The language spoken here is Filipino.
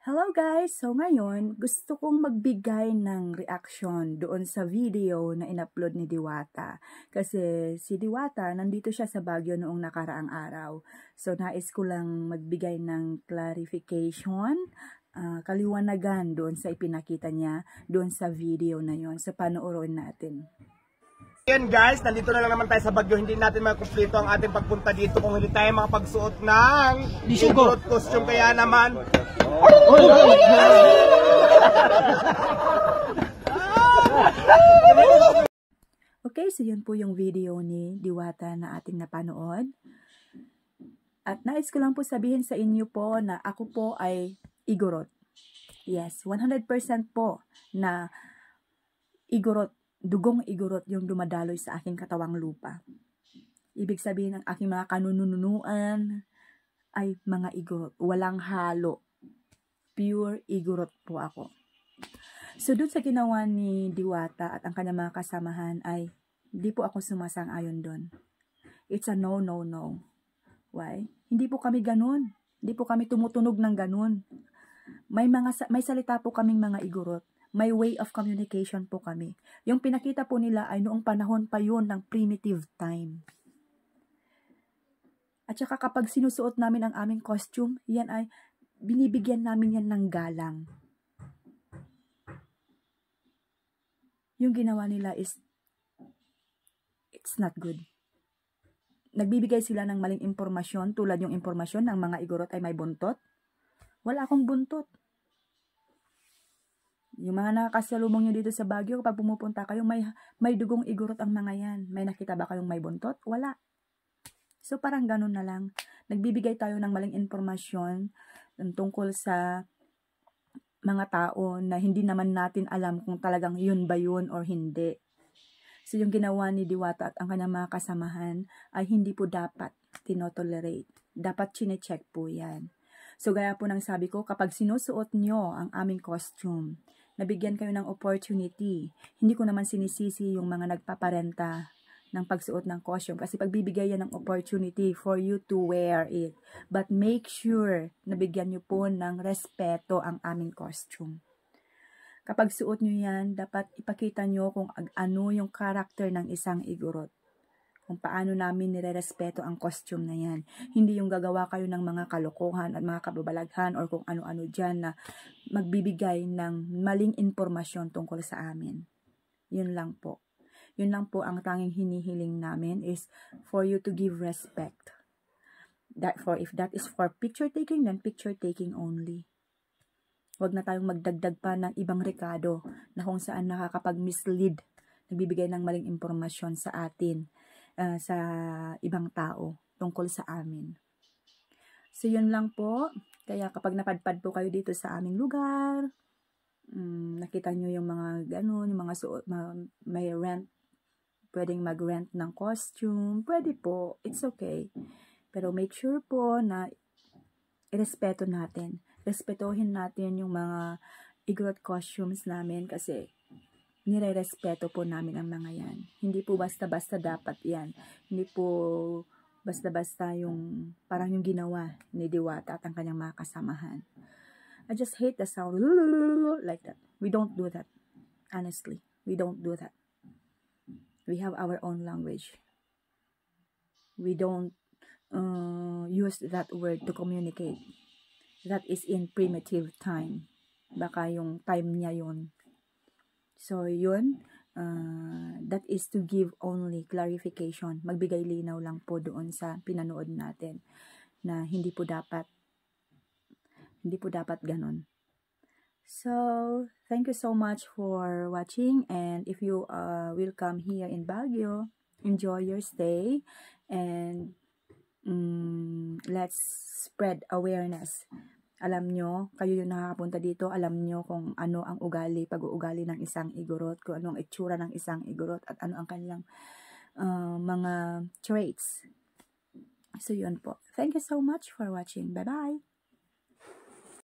Hello guys! So ngayon, gusto kong magbigay ng reaction doon sa video na in-upload ni Diwata. Kasi si Diwata, nandito siya sa Baguio noong nakaraang araw. So nais ko lang magbigay ng clarification, kaliwanagan doon sa ipinakita niya doon sa video na yon. So panoorin natin. Yan guys, nandito na lang naman tayo sa Baguio. Hindi natin makumpleto ang ating pagpunta dito kung hindi tayo makapagsuot ng Igorot costume. Kaya naman okay, so yun po yung video ni Diwata na ating napanood. At nais ko lang po sabihin sa inyo po na ako po ay Igorot. Yes, 100% po na Igorot. Dugong Igorot yung dumadaloy sa aking katawang lupa. Ibig sabihin ng aking mga kanununuan ay mga Igorot. Walang halo. Pure Igorot po ako. So doon sa ginawa ni Diwata at ang kanyang mga kasamahan ay hindi po ako sumasang-ayon doon. It's a no, no, no. Why? Hindi po kami ganun. Hindi po kami tumutunog ng ganun. May salita po kaming mga Igorot. May way of communication po kami. Yung pinakita po nila ay noong panahon pa yun ng primitive time. At saka kapag sinusuot namin ang aming costume, yan ay binibigyan namin yan ng galang. Yung ginawa nila is, it's not good. Nagbibigay sila ng maling impormasyon tulad yung impormasyon ng mga Igorot ay may buntot. Wala akong buntot. Yung mga nakakasalubong nyo dito sa Baguio, kapag pumupunta kayo, may dugong Igorot ang mga yan. May nakita ba kayong may buntot? Wala. So parang ganun na lang. Nagbibigay tayo ng maling informasyon tungkol sa mga tao na hindi naman natin alam kung talagang yun ba yun or hindi. So yung ginawa ni Diwata at ang kanyang mga kasamahan ay hindi po dapat tinotolerate. Dapat chinecheck po yan. So gaya po ng sabi ko, kapag sinusuot nyo ang aming costume, nabigyan kayo ng opportunity. Hindi ko naman sinisisi yung mga nagpaparenta ng pagsuot ng costume kasi pagbibigay yan ng opportunity for you to wear it. But make sure nabigyan nyo po ng respeto ang aming costume. Kapag suot nyo yan, dapat ipakita nyo kung ano yung karakter ng isang Igorot. Kung paano namin nirerespeto ang costume na yan. Hindi yung gagawa kayo ng mga kalokohan at mga kababalaghan or kung ano-ano dyan na magbibigay ng maling informasyon tungkol sa amin. Yun lang po. Yun lang po ang tanging hinihiling namin is for you to give respect. If that is for picture taking, then picture taking only. Huwag na tayong magdagdag pa ng ibang rekado na kung saan nakakapag-mislead, nagbibigay ng maling informasyon sa atin. Sa ibang tao tungkol sa amin. So yun lang po. Kaya kapag napadpad po kayo dito sa aming lugar, nakita nyo yung mga ganun, yung mga suot, may rent, pwedeng mag-rent ng costume, pwede po, it's okay. Pero make sure po na irespeto natin. Respetuhin natin yung mga Igorot costumes namin kasi nire-respeto po namin ang mga yan. Hindi po basta-basta dapat yan. Hindi po basta-basta yung parang yung ginawa ni Diwata at ang kanyang mga kasamahan. I just hate the sound like that. We don't do that. Honestly, we don't do that. We have our own language. We don't use that word to communicate. That is in primitive time. Baka yung time niya yun. So, yun, that is to give only clarification. Magbigay linaw lang po doon sa pinanood natin na hindi po dapat ganun. So, thank you so much for watching, and if you will come here in Baguio, enjoy your stay, and let's spread awareness. Alam nyo, kayo yung nakakapunta dito, alam nyo kung ano ang ugali, pag-uugali ng isang Igorot, kung ano ang itsura ng isang Igorot, at ano ang kanilang mga traits. So, yun po. Thank you so much for watching. Bye-bye!